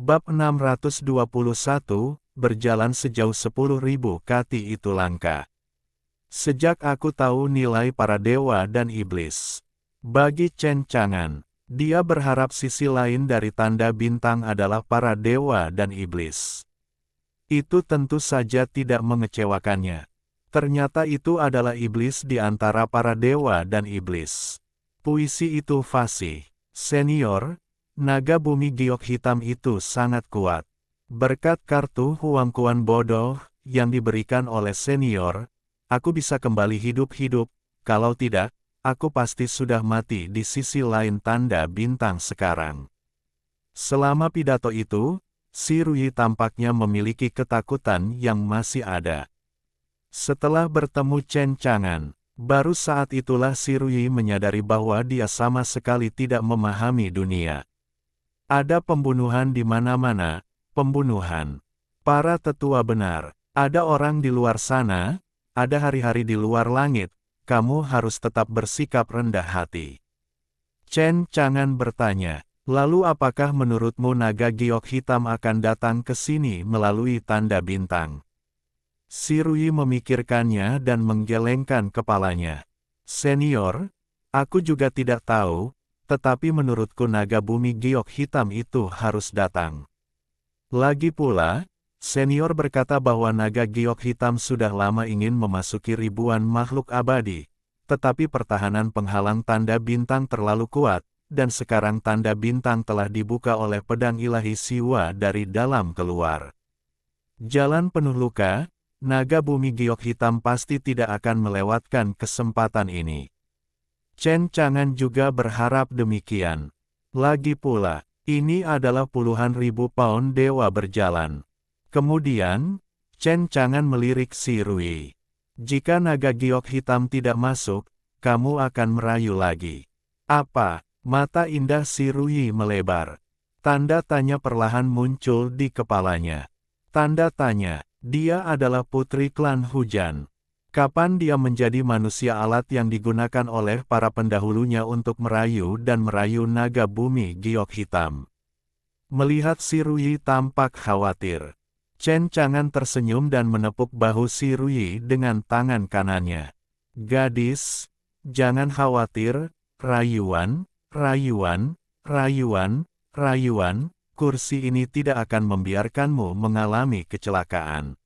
Bab 621, berjalan sejauh 10.000 kaki itu langka. Sejak aku tahu nilai para dewa dan iblis. Bagi Chen Chang'an, dia berharap sisi lain dari tanda bintang adalah para dewa dan iblis. Itu tentu saja tidak mengecewakannya. Ternyata itu adalah iblis di antara para dewa dan iblis. Puisi itu fasih. Senior, naga bumi giok hitam itu sangat kuat. Berkat kartu Huangkuan bodoh yang diberikan oleh senior, aku bisa kembali hidup-hidup, kalau tidak, aku pasti sudah mati di sisi lain tanda bintang sekarang. Selama pidato itu, si Rui tampaknya memiliki ketakutan yang masih ada. Setelah bertemu Chen Chang'an, baru saat itulah si Rui menyadari bahwa dia sama sekali tidak memahami dunia. Ada pembunuhan di mana-mana, pembunuhan. Para tetua benar, ada orang di luar sana, ada hari-hari di luar langit, kamu harus tetap bersikap rendah hati. Chen Chang'an bertanya, lalu apakah menurutmu naga giok hitam akan datang ke sini melalui tanda bintang? Si Rui memikirkannya dan menggelengkan kepalanya. Senior, aku juga tidak tahu, tetapi menurutku naga bumi giok hitam itu harus datang. Lagi pula, senior berkata bahwa naga giok hitam sudah lama ingin memasuki ribuan makhluk abadi, tetapi pertahanan penghalang tanda bintang terlalu kuat, dan sekarang tanda bintang telah dibuka oleh pedang ilahi Siwa dari dalam keluar. Jalan penuh luka, naga bumi giok hitam pasti tidak akan melewatkan kesempatan ini. Chen Chang'an juga berharap demikian. Lagi pula, ini adalah puluhan ribu pound dewa berjalan. Kemudian, Chen Chang'an melirik si Rui. Jika naga giok hitam tidak masuk, kamu akan merayu lagi. Apa? Mata indah si Rui melebar. Tanda tanya perlahan muncul di kepalanya. Tanda tanya. Dia adalah putri klan hujan. Kapan dia menjadi manusia alat yang digunakan oleh para pendahulunya untuk merayu dan merayu naga bumi giok hitam? Melihat si Rui tampak khawatir, Chen Chang'an tersenyum dan menepuk bahu si Rui dengan tangan kanannya. Gadis, jangan khawatir, rayuan, rayuan, rayuan, rayuan. Kursi ini tidak akan membiarkanmu mengalami kecelakaan.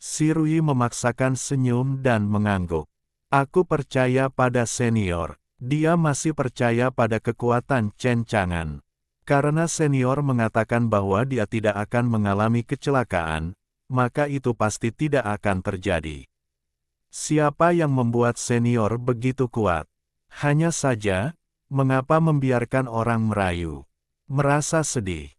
Si Rui memaksakan senyum dan mengangguk. Aku percaya pada senior. Dia masih percaya pada kekuatan Chen Chang'an. Karena senior mengatakan bahwa dia tidak akan mengalami kecelakaan, maka itu pasti tidak akan terjadi. Siapa yang membuat senior begitu kuat? Hanya saja, mengapa membiarkan orang merayu? Merasa sedih.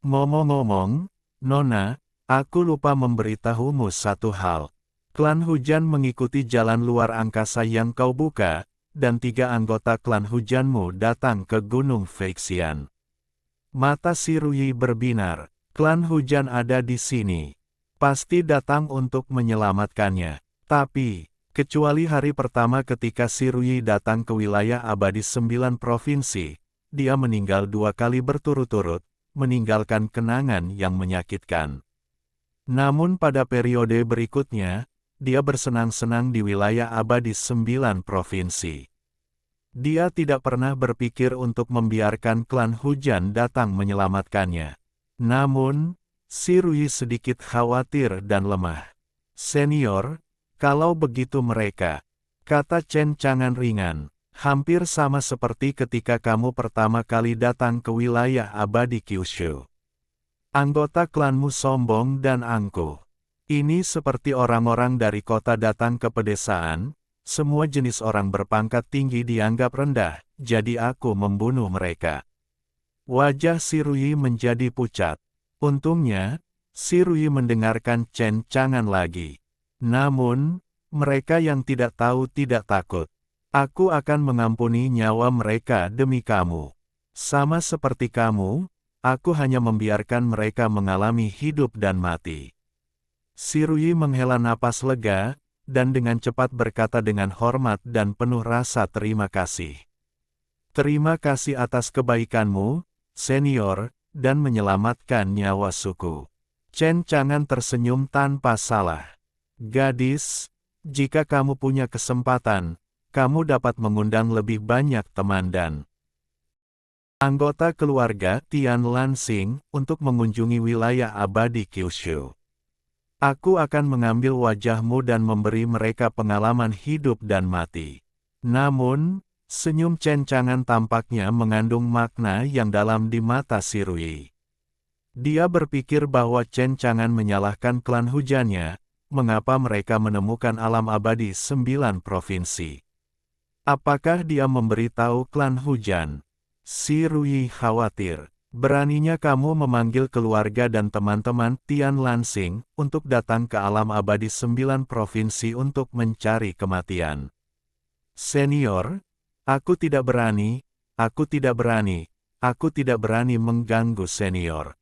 Ngomong-ngomong, Nona, aku lupa memberitahumu satu hal. Klan hujan mengikuti jalan luar angkasa yang kau buka, dan 3 anggota klan hujanmu datang ke Gunung Feixian. Mata si Rui berbinar. Klan hujan ada di sini. Pasti datang untuk menyelamatkannya. Tapi, kecuali hari pertama ketika si Rui datang ke wilayah abadi 9 provinsi, dia meninggal 2 kali berturut-turut, meninggalkan kenangan yang menyakitkan. Namun pada periode berikutnya, dia bersenang-senang di wilayah abadi 9 provinsi. Dia tidak pernah berpikir untuk membiarkan klan hujan datang menyelamatkannya. Namun, si Rui sedikit khawatir dan lemah. Senior, kalau begitu mereka, kata Chen Chang'an ringan. Hampir sama seperti ketika kamu pertama kali datang ke wilayah abadi Kyushu. Anggota klanmu sombong dan angkuh. Ini seperti orang-orang dari kota datang ke pedesaan, semua jenis orang berpangkat tinggi dianggap rendah, jadi aku membunuh mereka. Wajah si Rui menjadi pucat. Untungnya, si Rui mendengarkan Chen Chang'an lagi. Namun, mereka yang tidak tahu tidak takut. Aku akan mengampuni nyawa mereka demi kamu. Sama seperti kamu, aku hanya membiarkan mereka mengalami hidup dan mati. Si Rui menghela napas lega, dan dengan cepat berkata dengan hormat dan penuh rasa terima kasih. Terima kasih atas kebaikanmu, senior, dan menyelamatkan nyawa suku. Chen Chang'an tersenyum tanpa salah. Gadis, jika kamu punya kesempatan, kamu dapat mengundang lebih banyak teman dan anggota keluarga Tian Lanxing untuk mengunjungi wilayah abadi Kyushu. Aku akan mengambil wajahmu dan memberi mereka pengalaman hidup dan mati. Namun, senyum Chen Chang'an tampaknya mengandung makna yang dalam di mata si Rui. Dia berpikir bahwa Chen Chang'an menyalahkan klan hujannya, mengapa mereka menemukan alam abadi 9 provinsi. Apakah dia memberitahu klan hujan? Si Rui khawatir. Beraninya kamu memanggil keluarga dan teman-teman Tian Lanxing untuk datang ke alam abadi 9 provinsi untuk mencari kematian. Senior, aku tidak berani mengganggu senior.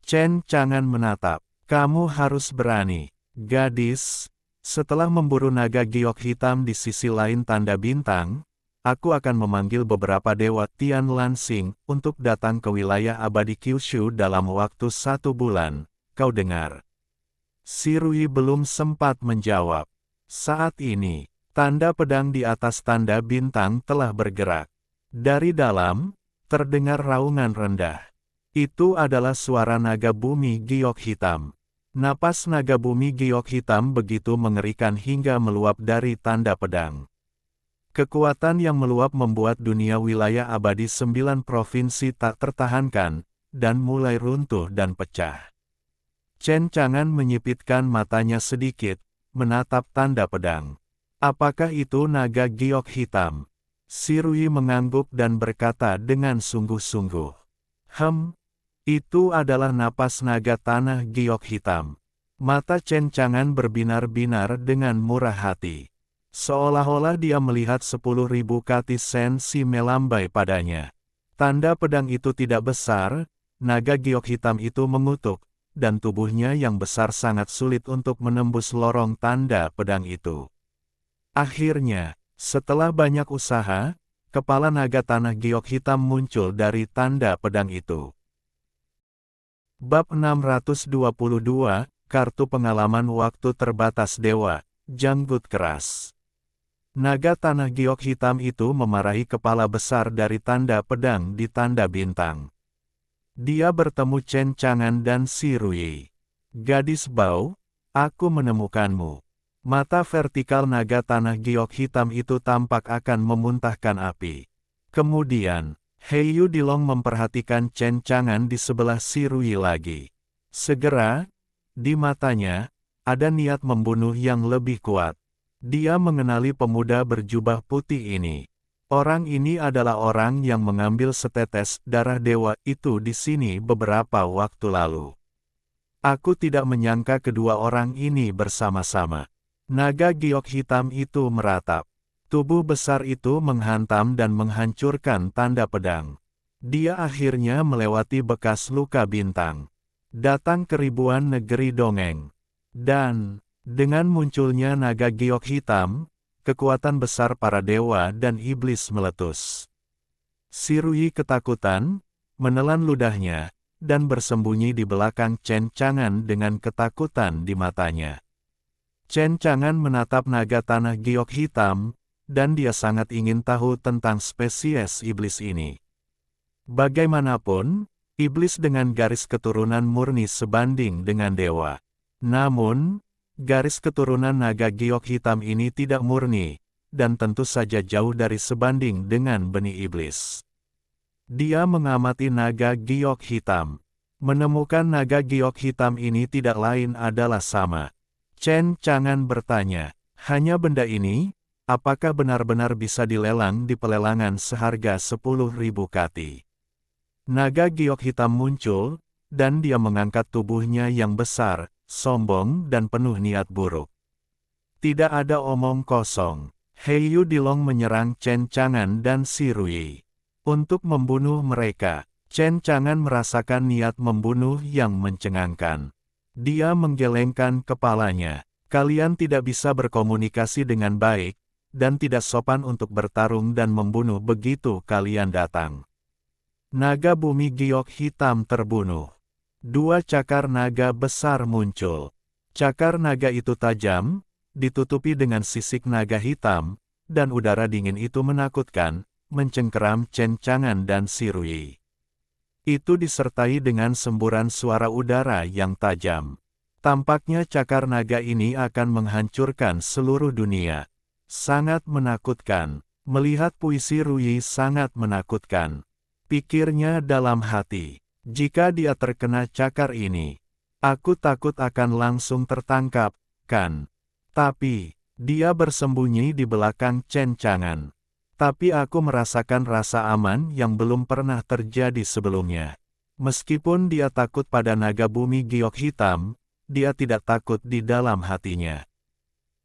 Chen Chang'an menatap, kamu harus berani, gadis. Setelah memburu naga giok hitam di sisi lain tanda bintang, aku akan memanggil beberapa dewa Tian Lanxing untuk datang ke wilayah abadi Kyushu dalam waktu 1 bulan, kau dengar? Si Rui belum sempat menjawab. Saat ini, tanda pedang di atas tanda bintang telah bergerak. Dari dalam, terdengar raungan rendah. Itu adalah suara naga bumi giok hitam. Napas naga bumi giok hitam begitu mengerikan hingga meluap dari tanda pedang. Kekuatan yang meluap membuat dunia wilayah abadi 9 provinsi tak tertahankan, dan mulai runtuh dan pecah. Chen Chang'an menyipitkan matanya sedikit, menatap tanda pedang. Apakah itu naga giok hitam? Si Rui mengangguk dan berkata dengan sungguh-sungguh. Itu adalah napas naga tanah giok hitam. Mata Chen Chang'an berbinar-binar dengan murah hati. Seolah-olah dia melihat 10.000 kati sensi melambai padanya. Tanda pedang itu tidak besar, naga giok hitam itu mengutuk, dan tubuhnya yang besar sangat sulit untuk menembus lorong tanda pedang itu. Akhirnya, setelah banyak usaha, kepala naga tanah giok hitam muncul dari tanda pedang itu. Bab 622, Kartu Pengalaman Waktu Terbatas Dewa, Janggut Keras. Naga tanah giok hitam itu memarahi kepala besar dari tanda pedang di tanda bintang. Dia bertemu Chen Chang'an dan si Rui. Gadis bau, aku menemukanmu. Mata vertikal naga tanah giok hitam itu tampak akan memuntahkan api. Kemudian, Heiyu Dilong memperhatikan Chen Chang'an di sebelah si Rui lagi. Segera, di matanya, ada niat membunuh yang lebih kuat. Dia mengenali pemuda berjubah putih ini. Orang ini adalah orang yang mengambil setetes darah dewa itu di sini beberapa waktu lalu. Aku tidak menyangka kedua orang ini bersama-sama. Naga giok hitam itu meratap. Tubuh besar itu menghantam dan menghancurkan tanda pedang. Dia akhirnya melewati bekas luka bintang. Datang ke ribuan negeri dongeng. Dan, dengan munculnya naga giok hitam, kekuatan besar para dewa dan iblis meletus. Si Rui ketakutan, menelan ludahnya, dan bersembunyi di belakang Chen Chang'an dengan ketakutan di matanya. Chen Chang'an menatap naga tanah giok hitam, dan dia sangat ingin tahu tentang spesies iblis ini. Bagaimanapun, iblis dengan garis keturunan murni sebanding dengan dewa. Namun, garis keturunan naga giok hitam ini tidak murni, dan tentu saja jauh dari sebanding dengan benih iblis. Dia mengamati naga giok hitam. Menemukan naga giok hitam ini tidak lain adalah sama. Chen Chang'an bertanya, hanya benda ini? Apakah benar-benar bisa dilelang di pelelangan seharga 10.000 kati? Naga giok hitam muncul, dan dia mengangkat tubuhnya yang besar, sombong dan penuh niat buruk. Tidak ada omong kosong. Heiyu Dilong menyerang Chen Chang'an dan si Rui. Untuk membunuh mereka, Chen Chang'an merasakan niat membunuh yang mencengangkan. Dia menggelengkan kepalanya. Kalian tidak bisa berkomunikasi dengan baik, dan tidak sopan untuk bertarung dan membunuh begitu kalian datang. Naga bumi giok hitam terbunuh. Dua cakar naga besar muncul. Cakar naga itu tajam, ditutupi dengan sisik naga hitam, dan udara dingin itu menakutkan, mencengkeram Chen Chang'an dan Shirui. Itu disertai dengan semburan suara udara yang tajam. Tampaknya cakar naga ini akan menghancurkan seluruh dunia. Sangat menakutkan. Melihat puisi Rui sangat menakutkan. Pikirnya dalam hati, jika dia terkena cakar ini, aku takut akan langsung tertangkap, kan? Tapi, dia bersembunyi di belakang Chen Chang'an. Tapi aku merasakan rasa aman yang belum pernah terjadi sebelumnya. Meskipun dia takut pada naga bumi giok hitam, dia tidak takut di dalam hatinya.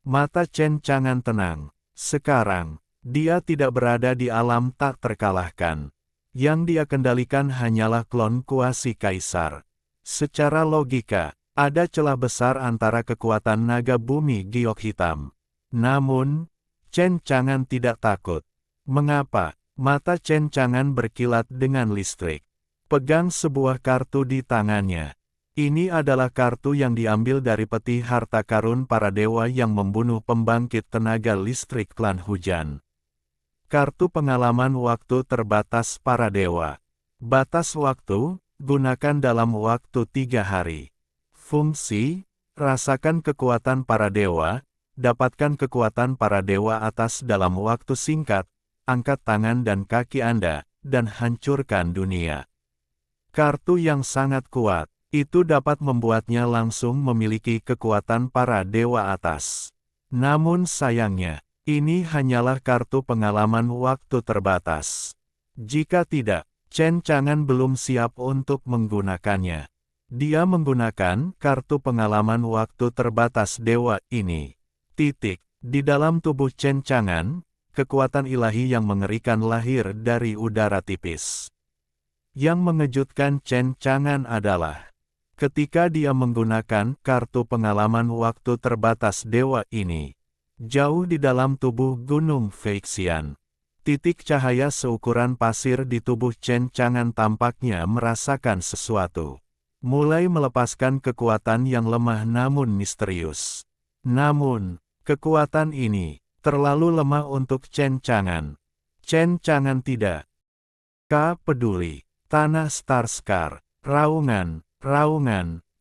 Mata Chen Chang'an tenang. Sekarang, dia tidak berada di alam tak terkalahkan. Yang dia kendalikan hanyalah klon kuasi kaisar. Secara logika, ada celah besar antara kekuatan naga bumi giok hitam. Namun, Chen Chang'an tidak takut. Mengapa? Mata Chen Chang'an berkilat dengan listrik. Pegang sebuah kartu di tangannya. Ini adalah kartu yang diambil dari peti harta karun para dewa yang membunuh pembangkit tenaga listrik klan hujan. Kartu pengalaman waktu terbatas para dewa. Batas waktu, gunakan dalam waktu 3 hari. Fungsi, rasakan kekuatan para dewa, dapatkan kekuatan para dewa atas dalam waktu singkat, angkat tangan dan kaki Anda, dan hancurkan dunia. Kartu yang sangat kuat, itu dapat membuatnya langsung memiliki kekuatan para dewa atas. Namun sayangnya, ini hanyalah kartu pengalaman waktu terbatas. Jika tidak, Chen Chang'an belum siap untuk menggunakannya. Dia menggunakan kartu pengalaman waktu terbatas dewa ini. Di dalam tubuh Chen Chang'an, kekuatan ilahi yang mengerikan lahir dari udara tipis. Yang mengejutkan Chen Chang'an adalah, ketika dia menggunakan kartu pengalaman waktu terbatas dewa ini, jauh di dalam tubuh Gunung Feixian, titik cahaya seukuran pasir di tubuh Chen Chang'an tampaknya merasakan sesuatu. Mulai melepaskan kekuatan yang lemah namun misterius. Namun, kekuatan ini terlalu lemah untuk Chen Chang'an. Chen Chang'an tidak peduli. Tanah Starscar, raungan,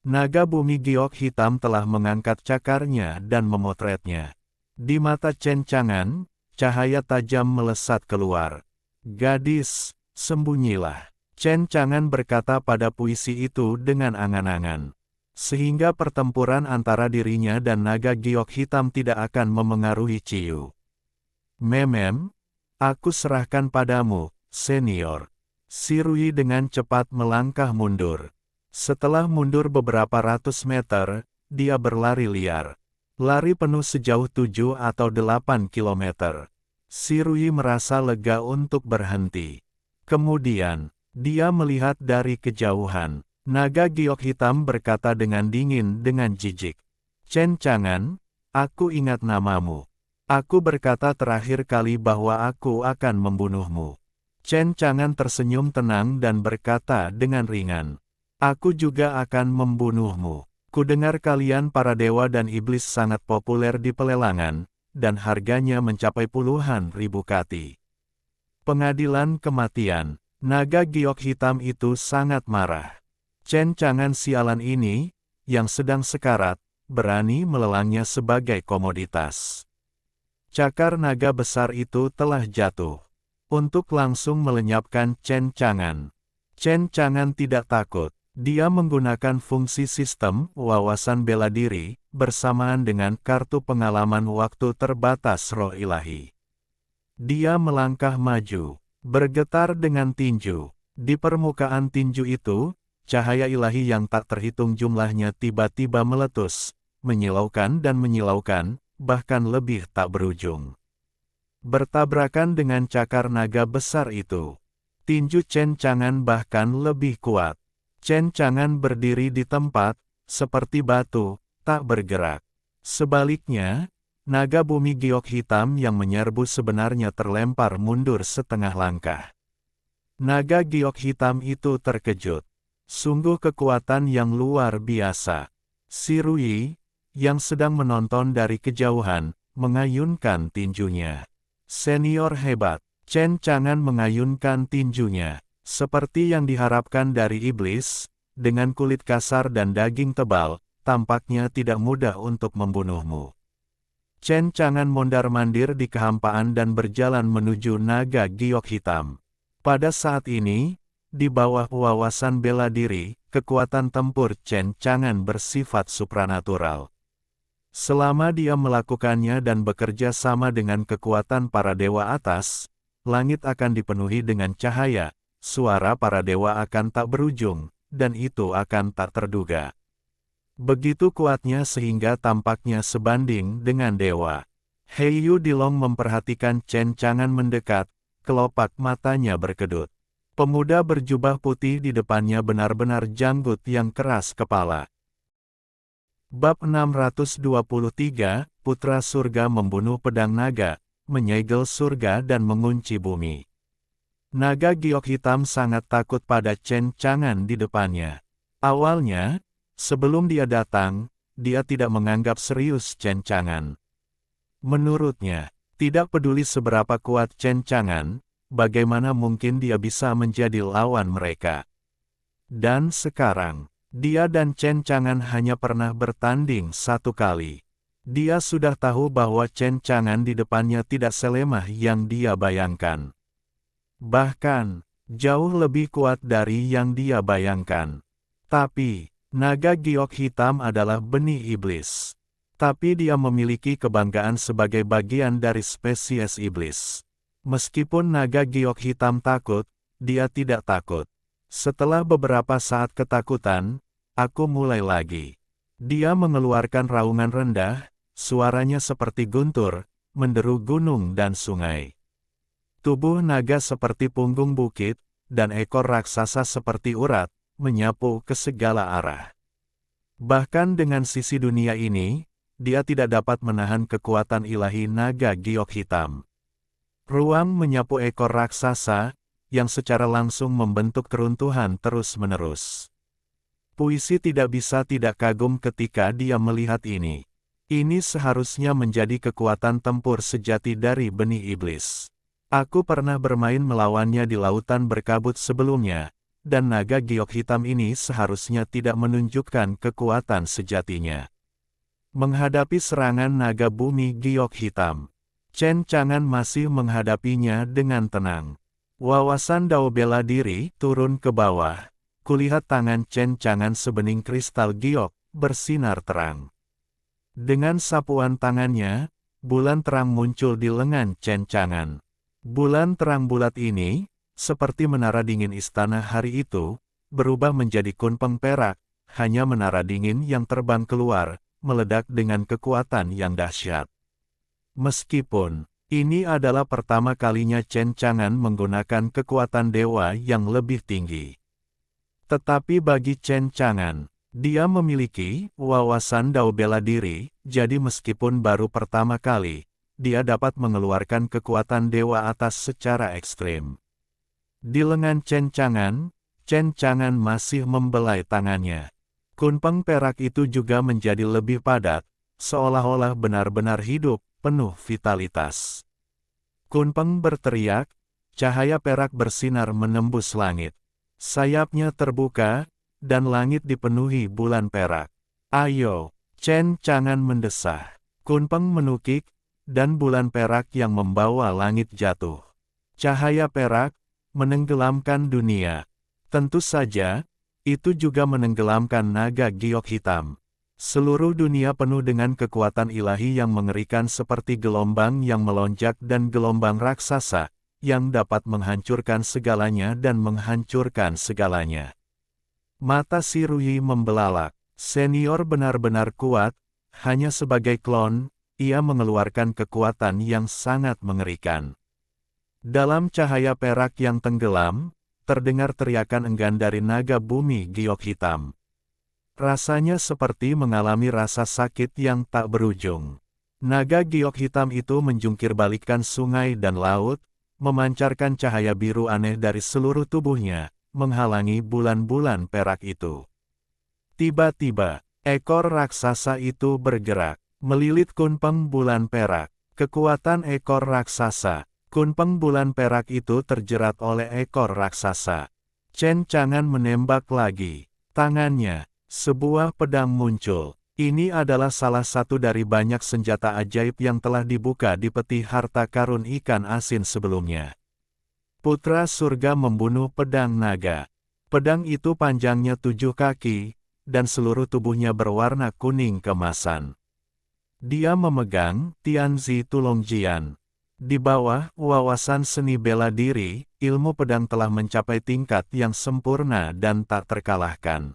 naga bumi giok hitam telah mengangkat cakarnya dan memotretnya. Di mata Chen Chang'an, cahaya tajam melesat keluar. Gadis, sembunyilah. Chen Chang'an berkata pada puisi itu dengan angan-angan. Sehingga pertempuran antara dirinya dan naga giok hitam tidak akan memengaruhi Ciyu. Aku serahkan padamu, senior. Shirui dengan cepat melangkah mundur. Setelah mundur beberapa ratus meter, dia berlari liar. Lari penuh sejauh 7 atau 8 kilometer. Shirui merasa lega untuk berhenti. Kemudian, dia melihat dari kejauhan. Naga giok hitam berkata dengan dingin dengan jijik. Chen Chang'an, aku ingat namamu. Aku berkata terakhir kali bahwa aku akan membunuhmu. Chen Chang'an tersenyum tenang dan berkata dengan ringan. Aku juga akan membunuhmu. Kudengar kalian para dewa dan iblis sangat populer di pelelangan, dan harganya mencapai puluhan ribu kati. Pengadilan kematian. Naga giok hitam itu sangat marah. Chen Chang'an sialan ini, yang sedang sekarat, berani melelangnya sebagai komoditas. Cakar naga besar itu telah jatuh. Untuk langsung melenyapkan Chen Chang'an. Chen Chang'an tidak takut. Dia menggunakan fungsi sistem wawasan bela diri, bersamaan dengan kartu pengalaman waktu terbatas roh ilahi. Dia melangkah maju, bergetar dengan tinju. Di permukaan tinju itu, cahaya ilahi yang tak terhitung jumlahnya tiba-tiba meletus, menyilaukan dan menyilaukan, bahkan lebih tak berujung. Bertabrakan dengan cakar naga besar itu. Tinju Chen Chang'an bahkan lebih kuat. Chen Chang'an berdiri di tempat, seperti batu, tak bergerak. Sebaliknya, naga bumi giok hitam yang menyerbu sebenarnya terlempar mundur setengah langkah. Naga giok hitam itu terkejut. Sungguh kekuatan yang luar biasa. Si Ruyi, yang sedang menonton dari kejauhan, mengayunkan tinjunya. Senior hebat. Chen Chang'an mengayunkan tinjunya. Seperti yang diharapkan dari iblis, dengan kulit kasar dan daging tebal, tampaknya tidak mudah untuk membunuhmu. Chen Chang'an mondar-mandir di kehampaan dan berjalan menuju naga giok hitam. Pada saat ini, di bawah wawasan bela diri, kekuatan tempur Chen Chang'an bersifat supranatural. Selama dia melakukannya dan bekerja sama dengan kekuatan para dewa atas, langit akan dipenuhi dengan cahaya, suara para dewa akan tak berujung, dan itu akan tak terduga. Begitu kuatnya sehingga tampaknya sebanding dengan dewa. Heiyu Dilong memperhatikan Chen Chang'an mendekat, kelopak matanya berkedut. Pemuda berjubah putih di depannya benar-benar janggut yang keras kepala. Bab 623, Putra Surga membunuh pedang naga, menyegel surga dan mengunci bumi. Naga giok hitam sangat takut pada Chen Chang'an di depannya. Awalnya, sebelum dia datang, dia tidak menganggap serius Chen Chang'an. Menurutnya, tidak peduli seberapa kuat Chen Chang'an, bagaimana mungkin dia bisa menjadi lawan mereka. Dan sekarang, dia dan Chen Chang'an hanya pernah bertanding satu kali. Dia sudah tahu bahwa Chen Chang'an di depannya tidak selemah yang dia bayangkan. Bahkan, jauh lebih kuat dari yang dia bayangkan. Tapi, naga giok hitam adalah benih iblis. Tapi dia memiliki kebanggaan sebagai bagian dari spesies iblis. Meskipun naga giok hitam takut, dia tidak takut. Setelah beberapa saat ketakutan, aku mulai lagi. Dia mengeluarkan raungan rendah, suaranya seperti guntur, menderu gunung dan sungai. Tubuh naga seperti punggung bukit, dan ekor raksasa seperti urat, menyapu ke segala arah. Bahkan dengan sisi dunia ini, dia tidak dapat menahan kekuatan ilahi naga giok hitam. Ruang menyapu ekor raksasa, yang secara langsung membentuk keruntuhan terus-menerus. Puisi tidak bisa tidak kagum ketika dia melihat ini. Ini seharusnya menjadi kekuatan tempur sejati dari benih iblis. Aku pernah bermain melawannya di lautan berkabut sebelumnya, dan naga giok hitam ini seharusnya tidak menunjukkan kekuatan sejatinya. Menghadapi serangan naga bumi giok hitam, Chen Chang'an masih menghadapinya dengan tenang. Wawasan Dao bela diri turun ke bawah. Kulihat tangan Chen Chang'an sebening kristal giok, bersinar terang. Dengan sapuan tangannya, bulan terang muncul di lengan Chen Chang'an. Bulan terang bulat ini, seperti menara dingin istana hari itu, berubah menjadi kunpeng perak, hanya menara dingin yang terbang keluar, meledak dengan kekuatan yang dahsyat. Meskipun ini adalah pertama kalinya Chen Chang'an menggunakan kekuatan dewa yang lebih tinggi. Tetapi bagi Chen Chang'an, dia memiliki wawasan Dao bela diri, jadi meskipun baru pertama kali, dia dapat mengeluarkan kekuatan dewa atas secara ekstrim. Di lengan Chen Chang'an masih membelai tangannya. Kunpeng perak itu juga menjadi lebih padat, seolah-olah benar-benar hidup, penuh vitalitas. Kunpeng berteriak, cahaya perak bersinar menembus langit. Sayapnya terbuka, dan langit dipenuhi bulan perak. Ayo, Chen Chang'an mendesah. Kunpeng menukik, dan bulan perak yang membawa langit jatuh. Cahaya perak, menenggelamkan dunia. Tentu saja, itu juga menenggelamkan naga giok hitam. Seluruh dunia penuh dengan kekuatan ilahi yang mengerikan seperti gelombang yang melonjak dan gelombang raksasa, yang dapat menghancurkan segalanya dan menghancurkan segalanya. Mata si Ruyi membelalak. Senior benar-benar kuat, hanya sebagai klon, ia mengeluarkan kekuatan yang sangat mengerikan. Dalam cahaya perak yang tenggelam, terdengar teriakan enggan dari naga bumi giok hitam. Rasanya seperti mengalami rasa sakit yang tak berujung. Naga giok hitam itu menjungkir balikkan sungai dan laut, memancarkan cahaya biru aneh dari seluruh tubuhnya, menghalangi bulan-bulan perak itu. Tiba-tiba, ekor raksasa itu bergerak, melilit kunpeng bulan perak. Kekuatan ekor raksasa, kunpeng bulan perak itu terjerat oleh ekor raksasa. Chen Chang'an menembak lagi. Tangannya, sebuah pedang muncul. Ini adalah salah satu dari banyak senjata ajaib yang telah dibuka di peti harta karun ikan asin sebelumnya. Putra surga membunuh pedang naga. Pedang itu panjangnya 7 kaki, dan seluruh tubuhnya berwarna kuning kemasan. Dia memegang Tianzi Tulongjian. Di bawah wawasan seni bela diri, ilmu pedang telah mencapai tingkat yang sempurna dan tak terkalahkan.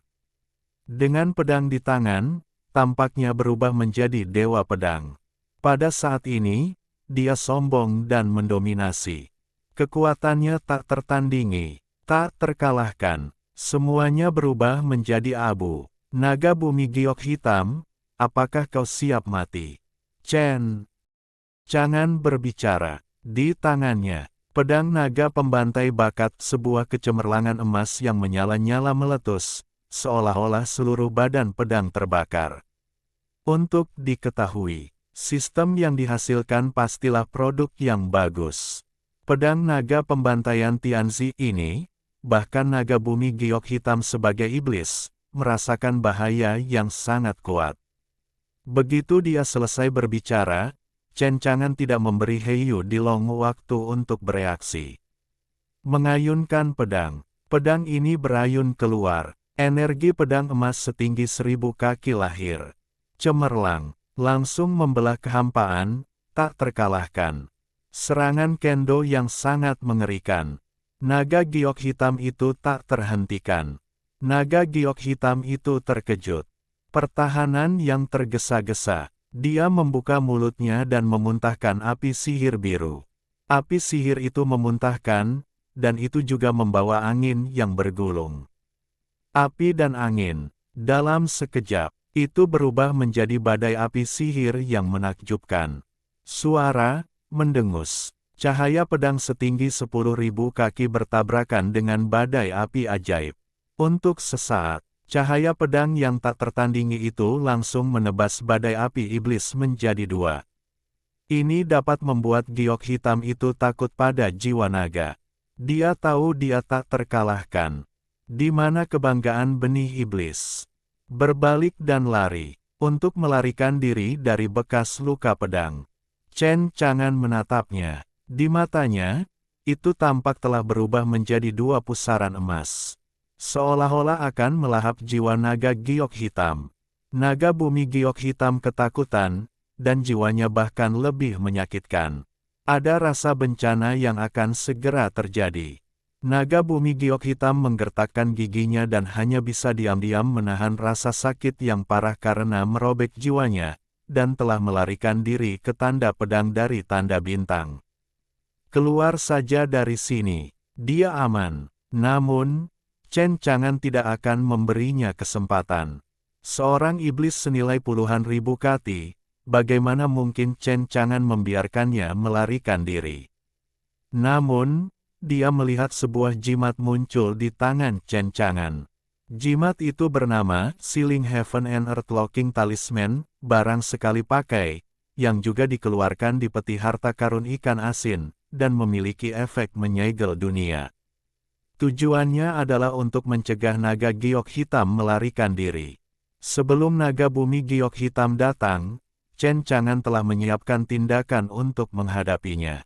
Dengan pedang di tangan, tampaknya berubah menjadi dewa pedang. Pada saat ini, dia sombong dan mendominasi. Kekuatannya tak tertandingi, tak terkalahkan. Semuanya berubah menjadi abu. Naga bumi giok hitam, apakah kau siap mati? Chen Chang'an berbicara. Di tangannya, pedang naga pembantai bakat, sebuah kecemerlangan emas yang menyala-nyala meletus, seolah-olah seluruh badan pedang terbakar. Untuk diketahui, sistem yang dihasilkan pastilah produk yang bagus. Pedang naga pembantaian Tianzi ini, bahkan naga bumi giok hitam sebagai iblis, merasakan bahaya yang sangat kuat. Begitu dia selesai berbicara, Chen Chang'an tidak memberi Heiyu Dilong waktu untuk bereaksi. Mengayunkan pedang. Pedang ini berayun keluar. Energi pedang emas setinggi 1000 kaki lahir. Cemerlang, langsung membelah kehampaan, tak terkalahkan. Serangan kendo yang sangat mengerikan. Naga giok hitam itu tak terhentikan. Naga giok hitam itu terkejut. Pertahanan yang tergesa-gesa. Dia membuka mulutnya dan memuntahkan api sihir biru. Api sihir itu memuntahkan, dan itu juga membawa angin yang bergulung. Api dan angin, dalam sekejap, itu berubah menjadi badai api sihir yang menakjubkan. Suara mendengus. Cahaya pedang setinggi 10.000 kaki bertabrakan dengan badai api ajaib. Untuk sesaat, cahaya pedang yang tak tertandingi itu langsung menebas badai api iblis menjadi 2. Ini dapat membuat giok hitam itu takut pada jiwa naga. Dia tahu dia tak terkalahkan. Di mana kebanggaan benih iblis? Berbalik dan lari, untuk melarikan diri dari bekas luka pedang. Chen Chang'an menatapnya. Di matanya, itu tampak telah berubah menjadi 2 pusaran emas. Seolah-olah akan melahap jiwa naga giok hitam. Naga bumi giok hitam ketakutan, dan jiwanya bahkan lebih menyakitkan. Ada rasa bencana yang akan segera terjadi. Naga bumi giok hitam menggertakkan giginya dan hanya bisa diam-diam menahan rasa sakit yang parah karena merobek jiwanya, dan telah melarikan diri ke tanda pedang dari tanda bintang. Keluar saja dari sini, dia aman. Namun, Chen Chang'an tidak akan memberinya kesempatan. Seorang iblis senilai puluhan ribu kati, bagaimana mungkin Chen Chang'an membiarkannya melarikan diri? Namun, dia melihat sebuah jimat muncul di tangan Chen Chang'an. Jimat itu bernama Sealing Heaven and Earth Locking Talisman, barang sekali pakai, yang juga dikeluarkan di peti harta karun ikan asin, dan memiliki efek menyegel dunia. Tujuannya adalah untuk mencegah naga giok hitam melarikan diri. Sebelum naga bumi giok hitam datang, Chen Chang'an telah menyiapkan tindakan untuk menghadapinya.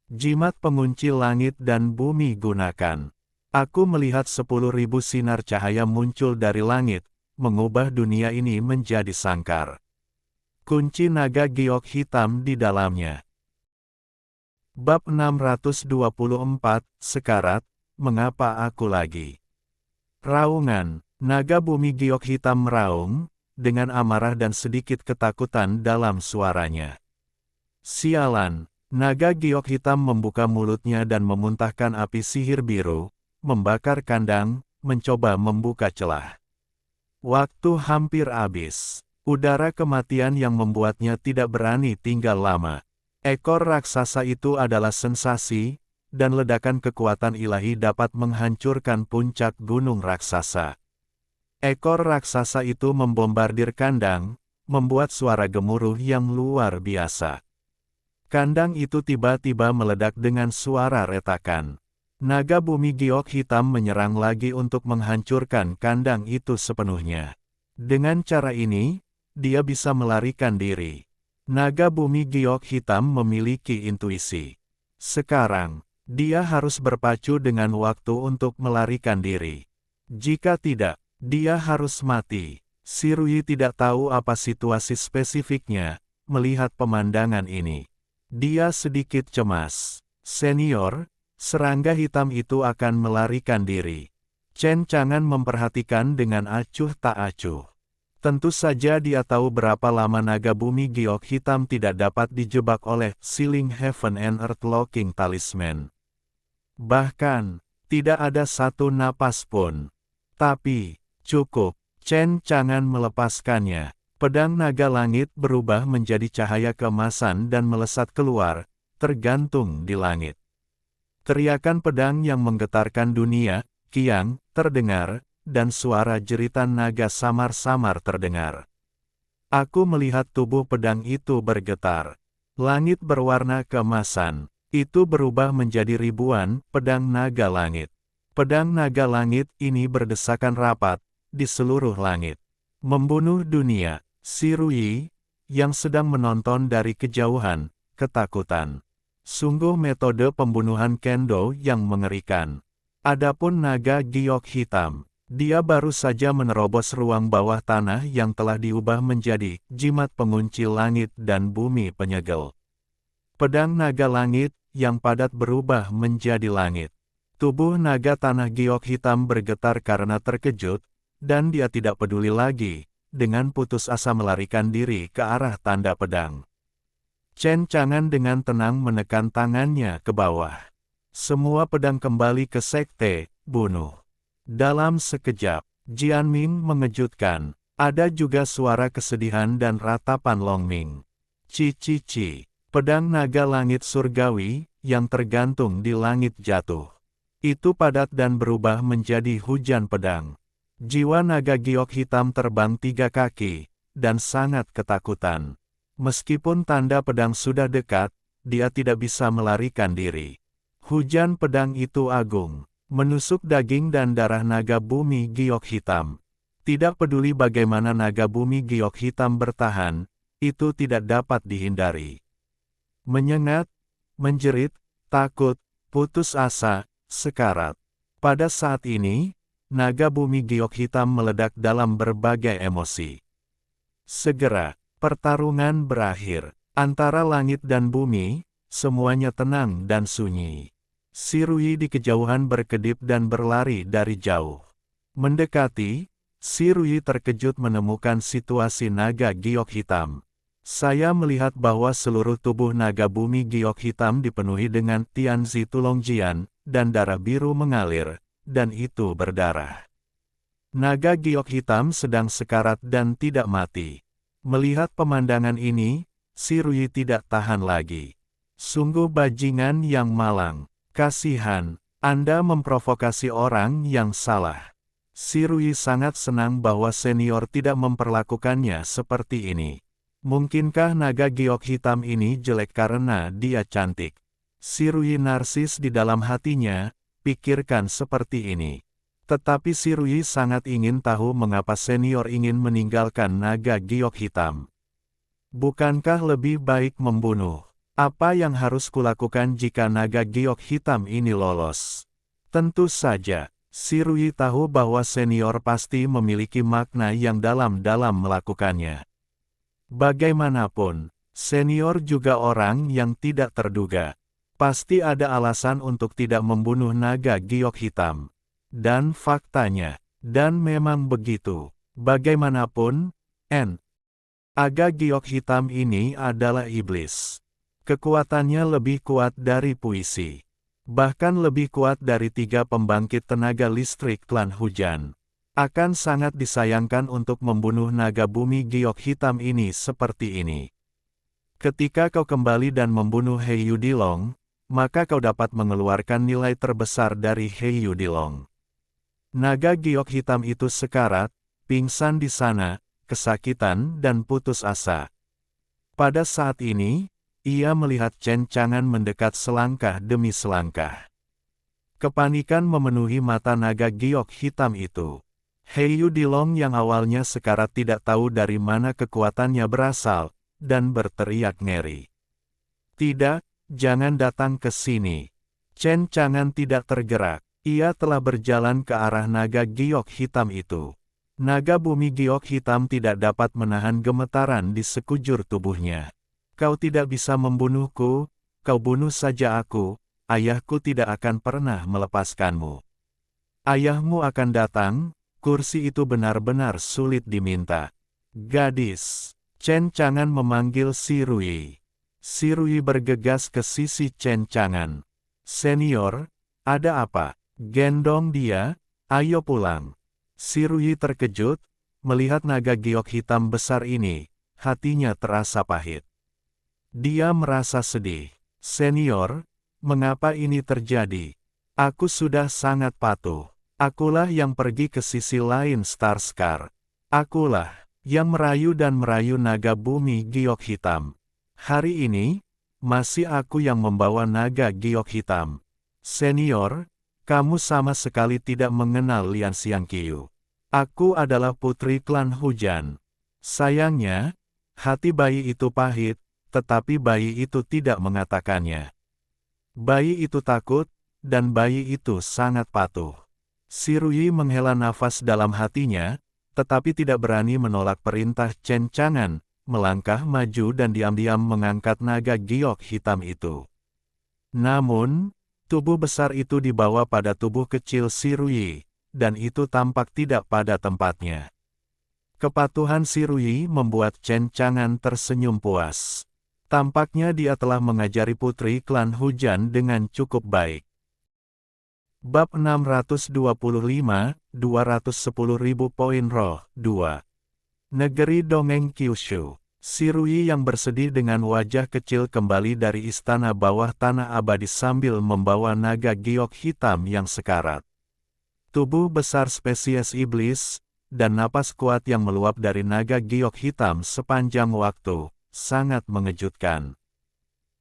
Jimat pengunci langit dan bumi gunakan. Aku melihat 10.000 sinar cahaya muncul dari langit, mengubah dunia ini menjadi sangkar. Kunci naga giok hitam di dalamnya. Bab 624, Sekarat. Mengapa aku lagi? Raungan, naga bumi giok hitam meraung, dengan amarah dan sedikit ketakutan dalam suaranya. Sialan, naga giok hitam membuka mulutnya dan memuntahkan api sihir biru, membakar kandang, mencoba membuka celah. Waktu hampir habis. Udara kematian yang membuatnya tidak berani tinggal lama. Ekor raksasa itu adalah sensasi, dan ledakan kekuatan ilahi dapat menghancurkan puncak gunung raksasa. Ekor raksasa itu membombardir kandang, membuat suara gemuruh yang luar biasa. Kandang itu tiba-tiba meledak dengan suara retakan. Naga bumi giok hitam menyerang lagi untuk menghancurkan kandang itu sepenuhnya. Dengan cara ini, dia bisa melarikan diri. Naga bumi giok hitam memiliki intuisi. Sekarang, dia harus berpacu dengan waktu untuk melarikan diri. Jika tidak, dia harus mati. Shirui tidak tahu apa situasi spesifiknya, melihat pemandangan ini. Dia sedikit cemas. Senior, serangga hitam itu akan melarikan diri. Chen Chang'an memperhatikan dengan acuh tak acuh. Tentu saja dia tahu berapa lama naga bumi giok hitam tidak dapat dijebak oleh Sealing Heaven and Earth Locking Talisman. Bahkan, tidak ada satu napas pun. Tapi, cukup, Chen Chang'an melepaskannya. Pedang naga langit berubah menjadi cahaya keemasan dan melesat keluar, tergantung di langit. Teriakan pedang yang menggetarkan dunia, kiang, terdengar, dan suara jeritan naga samar-samar terdengar. Aku melihat tubuh pedang itu bergetar. Langit berwarna keemasan, itu berubah menjadi ribuan pedang naga langit. Pedang naga langit ini berdesakan rapat di seluruh langit. Membunuh dunia. Shirui, yang sedang menonton dari kejauhan, ketakutan. Sungguh metode pembunuhan kendo yang mengerikan. Adapun naga giok hitam, dia baru saja menerobos ruang bawah tanah yang telah diubah menjadi jimat pengunci langit dan bumi penyegel. Pedang naga langit yang padat berubah menjadi langit. Tubuh naga tanah giok hitam bergetar karena terkejut, dan dia tidak peduli lagi, dengan putus asa melarikan diri ke arah tanda pedang. Chen Chang'an dengan tenang menekan tangannya ke bawah. Semua pedang kembali ke sekte, bunuh. Dalam sekejap, Jian Ming mengejutkan. Ada juga suara kesedihan dan ratapan Long Ming. Ci, pedang naga langit surgawi, yang tergantung di langit jatuh. Itu padat dan berubah menjadi hujan pedang. Jiwa naga giok hitam terbang 3 kaki, dan sangat ketakutan. Meskipun tanda pedang sudah dekat, dia tidak bisa melarikan diri. Hujan pedang itu agung, menusuk daging dan darah naga bumi giok hitam. Tidak peduli bagaimana naga bumi giok hitam bertahan, itu tidak dapat dihindari. Menyengat, menjerit, takut, putus asa, sekarat. Pada saat ini, naga bumi giok hitam meledak dalam berbagai emosi. Segera, pertarungan berakhir. Antara langit dan bumi, semuanya tenang dan sunyi. Shirui di kejauhan berkedip dan berlari dari jauh. Mendekati, Shirui terkejut menemukan situasi naga giok hitam. Saya melihat bahwa seluruh tubuh naga bumi giok hitam dipenuhi dengan Tianzi Tulongjian, dan darah biru mengalir, dan itu berdarah. Naga giok hitam sedang sekarat dan tidak mati. Melihat pemandangan ini, Shirui tidak tahan lagi. Sungguh bajingan yang malang. Kasihan, Anda memprovokasi orang yang salah. Shirui sangat senang bahwa senior tidak memperlakukannya seperti ini. Mungkinkah naga giok hitam ini jelek karena dia cantik? Shirui narsis di dalam hatinya, pikirkan seperti ini. Tetapi Shirui sangat ingin tahu mengapa senior ingin meninggalkan naga giok hitam. Bukankah lebih baik membunuh? Apa yang harus kulakukan jika naga giok hitam ini lolos? Tentu saja, Shirui tahu bahwa senior pasti memiliki makna yang dalam-dalam melakukannya. Bagaimanapun, senior juga orang yang tidak terduga. Pasti ada alasan untuk tidak membunuh naga giok hitam. Dan faktanya, dan memang begitu, bagaimanapun, naga giok hitam ini adalah iblis. Kekuatannya lebih kuat dari puisi. Bahkan lebih kuat dari 3 pembangkit tenaga listrik klan hujan. Akan sangat disayangkan untuk membunuh naga bumi giok hitam ini seperti ini. Ketika kau kembali dan membunuh Heiyu Dilong, maka kau dapat mengeluarkan nilai terbesar dari Heiyu Dilong. Naga giok hitam itu sekarat, pingsan di sana, kesakitan dan putus asa. Pada saat ini, ia melihat Chen Chang'an mendekat selangkah demi selangkah. Kepanikan memenuhi mata naga giok hitam itu. Heiyu Dilong yang awalnya sekarat tidak tahu dari mana kekuatannya berasal, dan berteriak ngeri. Tidak, jangan datang ke sini. Chen Chang'an tidak tergerak. Ia telah berjalan ke arah naga giok hitam itu. Naga bumi giok hitam tidak dapat menahan gemetaran di sekujur tubuhnya. Kau tidak bisa membunuhku, kau bunuh saja aku, ayahku tidak akan pernah melepaskanmu. Ayahmu akan datang, kursi itu benar-benar sulit diminta. Gadis, Chen Chang'an memanggil Si Rui. Si Rui bergegas ke sisi Chen Chang'an. Senior, ada apa? Gendong dia, ayo pulang. Si Rui terkejut, melihat naga giok hitam besar ini, hatinya terasa pahit. Dia merasa sedih. Senior, mengapa ini terjadi? Aku sudah sangat patuh. Akulah yang pergi ke sisi lain Starscar. Akulah yang merayu dan merayu naga bumi giok hitam. Hari ini, masih aku yang membawa naga giok hitam. Senior, kamu sama sekali tidak mengenal Lian Xiangqiu. Aku adalah putri klan hujan. Sayangnya, hati bayi itu pahit, tetapi bayi itu tidak mengatakannya. Bayi itu takut, dan bayi itu sangat patuh. Si Rui menghela nafas dalam hatinya, tetapi tidak berani menolak perintah Chen Chang'an, melangkah maju dan diam-diam mengangkat naga giok hitam itu. Namun, tubuh besar itu dibawa pada tubuh kecil Si Rui, dan itu tampak tidak pada tempatnya. Kepatuhan Si Rui membuat Chen Chang'an tersenyum puas. Tampaknya dia telah mengajari putri klan hujan dengan cukup baik. Bab 625, 210.000 poin roh, 2. Negeri Dongeng Kyushu. Si Rui yang bersedih dengan wajah kecil kembali dari istana bawah tanah abadi sambil membawa naga giok hitam yang sekarat. Tubuh besar spesies iblis, dan napas kuat yang meluap dari naga giok hitam sepanjang waktu, sangat mengejutkan.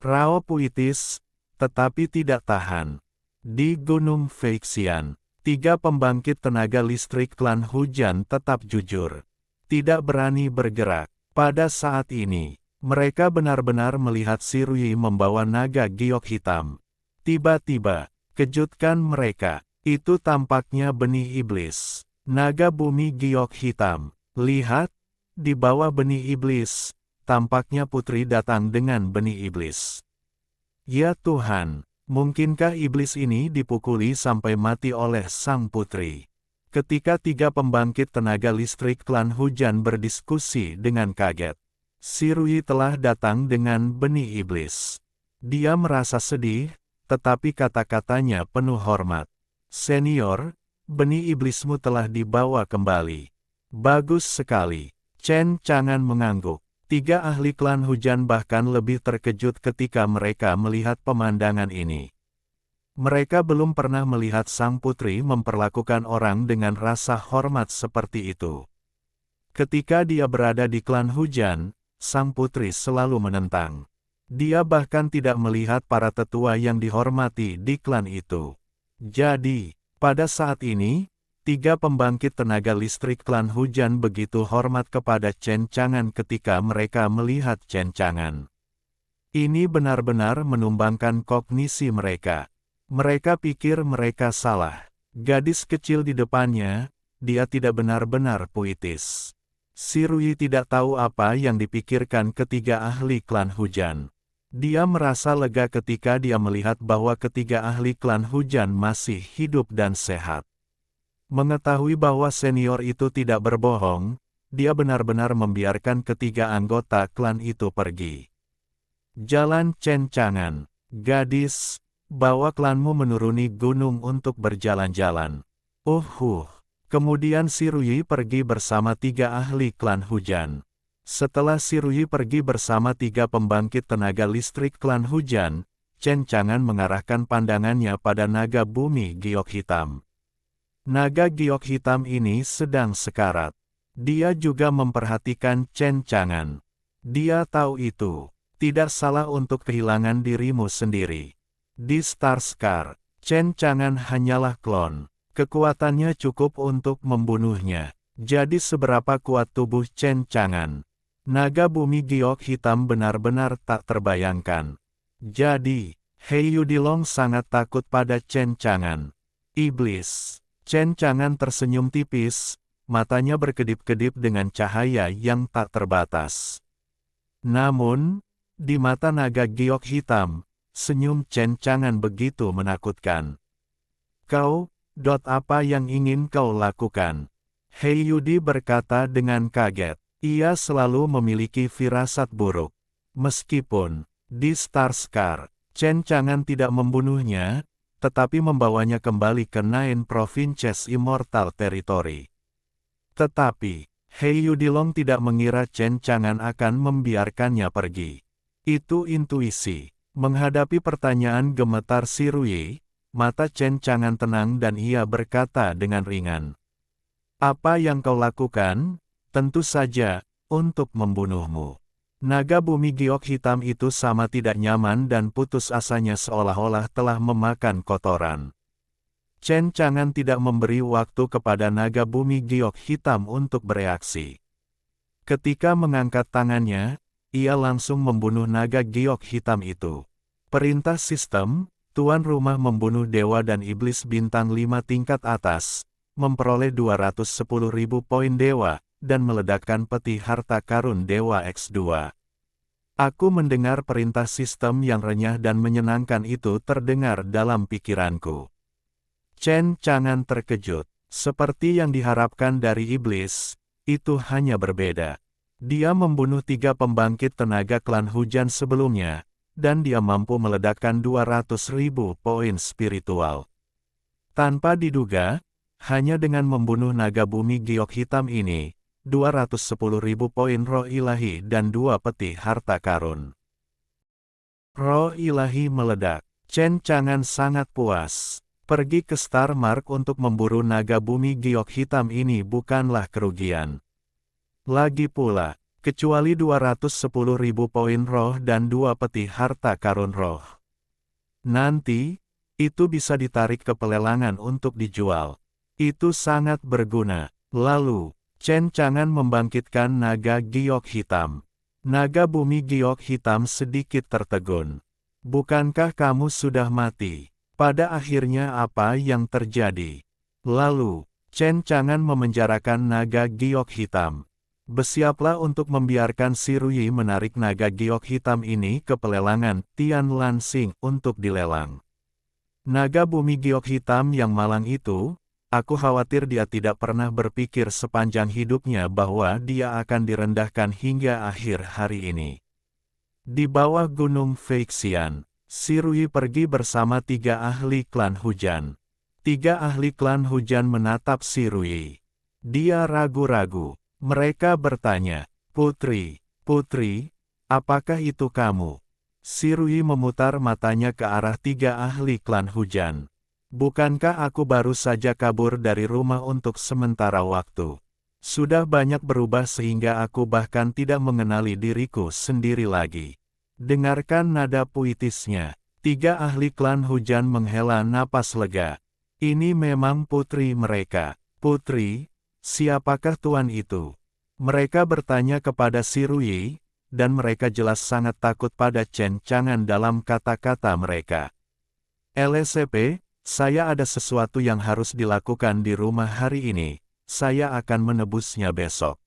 Rao puitis, tetapi tidak tahan. Di Gunung Feixian, 3 pembangkit tenaga listrik klan hujan tetap jujur. Tidak berani bergerak. Pada saat ini, mereka benar-benar melihat Si Rui membawa naga giok hitam. Tiba-tiba, kejutkan mereka. Itu tampaknya benih iblis. Naga bumi giok hitam. Lihat, di bawah benih iblis, tampaknya putri datang dengan benih iblis. Ya Tuhan, mungkinkah iblis ini dipukuli sampai mati oleh sang putri? Ketika 3 pembangkit tenaga listrik klan hujan berdiskusi dengan kaget, Si Rui telah datang dengan benih iblis. Dia merasa sedih, tetapi kata-katanya penuh hormat. Senior, benih iblismu telah dibawa kembali. Bagus sekali. Chen Chang'an mengangguk. 3 ahli klan hujan bahkan lebih terkejut ketika mereka melihat pemandangan ini. Mereka belum pernah melihat sang putri memperlakukan orang dengan rasa hormat seperti itu. Ketika dia berada di klan hujan, sang putri selalu menentang. Dia bahkan tidak melihat para tetua yang dihormati di klan itu. Jadi, pada saat ini, 3 pembangkit tenaga listrik klan hujan begitu hormat kepada Chen Chang'an ketika mereka melihat Chen Chang'an. Ini benar-benar menumbangkan kognisi mereka. Mereka pikir mereka salah. Gadis kecil di depannya, dia tidak benar-benar puitis. Si Rui tidak tahu apa yang dipikirkan ketiga ahli klan hujan. Dia merasa lega ketika dia melihat bahwa ketiga ahli klan hujan masih hidup dan sehat. Mengetahui bahwa senior itu tidak berbohong, dia benar-benar membiarkan ketiga anggota klan itu pergi. Jalan Chen Chang'an. Gadis, bawa klanmu menuruni gunung untuk berjalan-jalan. Kemudian Si Rui pergi bersama 3 ahli klan hujan. Setelah Sirui pergi bersama 3 pembangkit tenaga listrik klan hujan, Chen Chang'an mengarahkan pandangannya pada naga bumi giok hitam. Naga giok hitam ini sedang sekarat. Dia juga memperhatikan Chen Chang'an. Dia tahu itu tidak salah untuk kehilangan dirimu sendiri. Di Starscar, Chen Chang'an hanyalah klon. Kekuatannya cukup untuk membunuhnya. Jadi seberapa kuat tubuh Chen Chang'an? Naga bumi giok hitam benar-benar tak terbayangkan. Jadi, He Yudilong sangat takut pada Chen Chang'an. Iblis. Chen Chang'an tersenyum tipis, matanya berkedip-kedip dengan cahaya yang tak terbatas. Namun, di mata naga giok hitam, senyum Chen Chang'an begitu menakutkan. Apa yang ingin kau lakukan? He Yudi berkata dengan kaget. Ia selalu memiliki firasat buruk. Meskipun, di Starscar, Chen Chang'an tidak membunuhnya, tetapi membawanya kembali ke Nine Provinces Immortal Territory. Tetapi, He Yudilong tidak mengira Chen Chang'an akan membiarkannya pergi. Itu intuisi. Menghadapi pertanyaan gemetar Sirui, mata Chen Chang'an tenang dan ia berkata dengan ringan. Apa yang kau lakukan? Tentu saja, untuk membunuhmu. Naga bumi giok hitam itu sama tidak nyaman dan putus asanya seolah-olah telah memakan kotoran. Chen Chang'an tidak memberi waktu kepada naga bumi giok hitam untuk bereaksi. Ketika mengangkat tangannya, ia langsung membunuh naga giok hitam itu. Perintah sistem, tuan rumah membunuh dewa dan iblis bintang 5 tingkat atas, memperoleh 210.000 poin dewa, dan meledakkan peti harta karun Dewa X2. Aku mendengar perintah sistem yang renyah dan menyenangkan itu terdengar dalam pikiranku. Chen Chang'an terkejut. Seperti yang diharapkan dari iblis, itu hanya berbeda. Dia membunuh 3 pembangkit tenaga klan hujan sebelumnya, dan dia mampu meledakkan 200.000 poin spiritual. Tanpa diduga, hanya dengan membunuh naga bumi giok hitam ini, 210.000 poin roh ilahi dan 2 peti harta karun. Roh ilahi meledak. Chen Chang'an sangat puas. Pergi ke Star Mark untuk memburu naga bumi giok hitam ini bukanlah kerugian. Lagi pula, kecuali 210.000 poin roh dan 2 peti harta karun roh. Nanti, itu bisa ditarik ke pelelangan untuk dijual. Itu sangat berguna. Lalu, Chen Chang'an membangkitkan naga giok hitam. Naga bumi giok hitam sedikit tertegun. Bukankah kamu sudah mati? Pada akhirnya apa yang terjadi? Lalu, Chen Chang'an memenjarakan naga giok hitam. Bersiaplah untuk membiarkan Sirui menarik naga giok hitam ini ke pelelangan Tian Lansing untuk dilelang. Naga bumi giok hitam yang malang itu, aku khawatir dia tidak pernah berpikir sepanjang hidupnya bahwa dia akan direndahkan hingga akhir hari ini. Di bawah gunung Feixian, Sirui pergi bersama 3 ahli klan hujan. 3 ahli klan hujan menatap Sirui. Dia ragu-ragu. Mereka bertanya, Putri, apakah itu kamu? Sirui memutar matanya ke arah 3 ahli klan hujan. Bukankah aku baru saja kabur dari rumah untuk sementara waktu? Sudah banyak berubah sehingga aku bahkan tidak mengenali diriku sendiri lagi. Dengarkan nada puitisnya. 3 ahli klan hujan menghela napas lega. Ini memang putri mereka. Putri, siapakah tuan itu? Mereka bertanya kepada Sirui, dan mereka jelas sangat takut pada Chen Chang'an dalam kata-kata mereka. LSP, saya ada sesuatu yang harus dilakukan di rumah hari ini. Saya akan menebusnya besok.